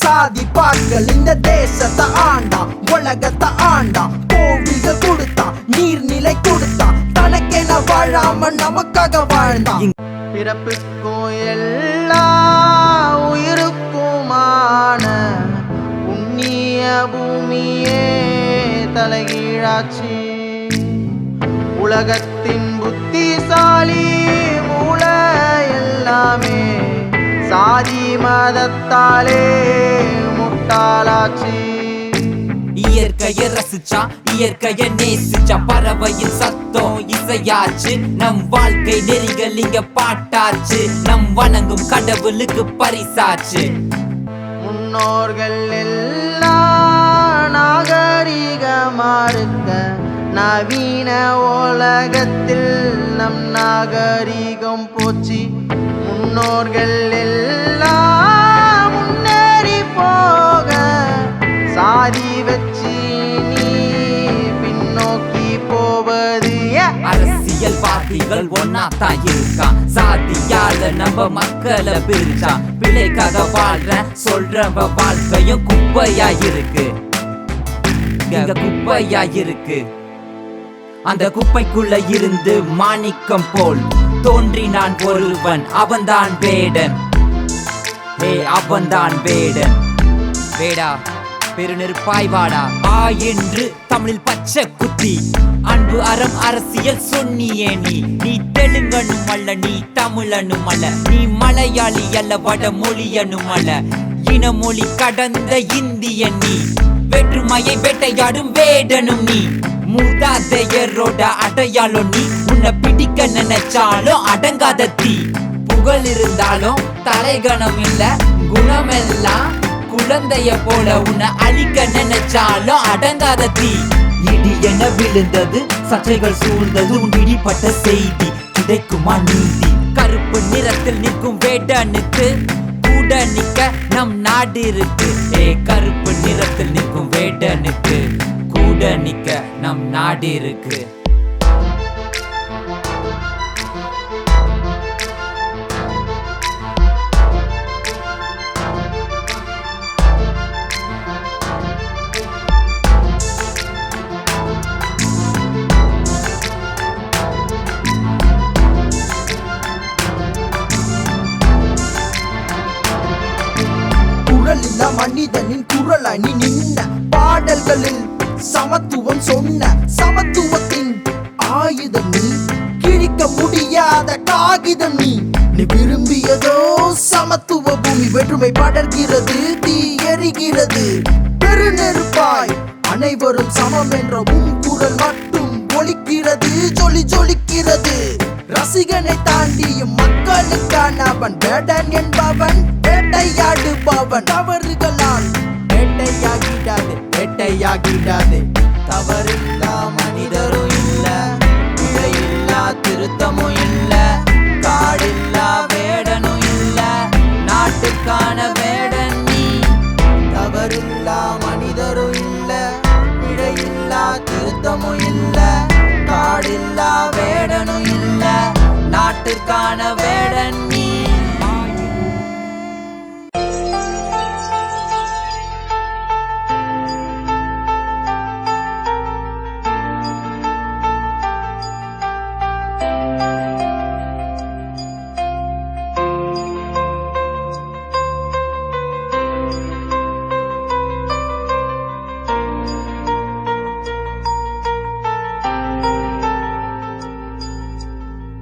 சாதி பாக்கள் இந்த தேசத்தை ஆண்டா, உலகத்தை ஆண்டா. கோவில்கள் கொடுத்தா, நீர்நிலை கொடுத்தா, தனக்கென வாழாம நமக்காக வாழ்ந்தான். பிறப்புக்கும் எல்லா உயிருக்குமான புண்ணிய பூமியே தலைகீழாச்சு. உலகத்தின் புத்திசாலி மூளை எல்லாமே சாதி மதத்தாலே முட்டாளாச்சு. இயற்கைய ரசிச்சா, இயற்கைய நேசிச்சா, பறவையின் சத்தம் இசையாச்சு. நம் வாழ்க்கை நெறிகள் இங்க பாட்டாச்சு, நம் வணங்கும் கடவுளுக்கு பரிசாச்சு. முன்னோர்கள் எல்லாம் நாகரிகமா இருக்க, நவீன உலகத்தில் நம் நாகரிகம் போச்சு. முன்னோர்கள் எல்லாம் முன்னேறி போக, சாதி வச்சு நீ பின்னோக்கி போவது. அரசியல்வாதிகள் ஒன்னாத்தான் இருக்கான், சாதியால நம்ம மக்களை பிரிச்சான். பிள்ளைக்காக வாழ்ற சொல்றவ வாழ்க்கையும் குப்பையா இருக்கு, இங்க குப்பையா இருக்கு. அந்த குப்பைக்குள்ள இருந்து மாணிக்கம் போல் தோன்றினான் ஒருவன், அவன்தான் வேடன். அவன்தான் வேடன். வேடா பெருநெருப்பாய் வாடா ஆ என்று தமிழில் பச்சை குத்தி, அன்பு அறம் அரசியல் சொன்னியே நீ. நீ தெலுங்கனும் அல்ல, நீ தமிழனும் அல்ல, நீ மலையாளி அல்ல, வட மொழியனும் அல்ல, இனமொழி கடந்த இந்தியன் நீ. வேற்றுமையை வேட்டையாடும் வேடனும் நீ. மூதாதையரோட அடையாளம் நீ. உன்னை பிடிக்க நினைச்சாலும் அடங்காத தீ. புகழ் இருந்தாலும் தலைகணம் இல்ல, குணமெல்லாம் குழந்தைய போல. உன்னை அழிக்க நினைச்சாலும் அடங்காத தீ. இடி என விழுந்தது, சர்ச்சைகள் சூழ்ந்தது, உன் இடிப்பட்ட செய்தி கிடைக்குமா நீதி? கருப்பு நிறத்தில் நிற்கும் வேடனுக்கு கூட நிக்க நம் நாடு இருக்கு. கருப்பு நிறத்தில் நிற்கும் வேடனுக்கு கூட நிக்க நம் நாடு இருக்கு. குரலில்லா மனிதனின் குரலாய் நீ நின்ன, பாடல்களில் சமத்துவம் சொன்ன, சமத்துவத்தின் ஆயுதம் நீ. கிழிக்க முடியாத காகிதம் நீ. நீ விரும்பியதோ சமத்துவ பூமி. வேற்றுமை படர்கிறது, தீ எரிகிறது பெருநெருப்பாய். அனைவரும் சமம் என்ற உன் குரல் மட்டும் ஒலிக்கிறது, ஜொலி ஜொலிக்கிறது. ரசிகனை தாண்டியும் மக்களுக்கான அவன் வேடன் என்பவன், வேட்டையாடுபவன். தவறுகளால் வேட்டையாகிடாது, வேட்டையாகிடாது. தவறில்லா மனிதரும் இல்ல, பிழையில்லா திருத்தமும் இல்ல, காடில்லா வேடனும் இல்ல, நாட்டுக்கான வேடன் நீ. தவறில்லா மனிதரும் இல்ல, பிழையில்லா திருத்தமும் இல்ல, காடில்லா வேடனும் இல்ல, நாட்டுக்கான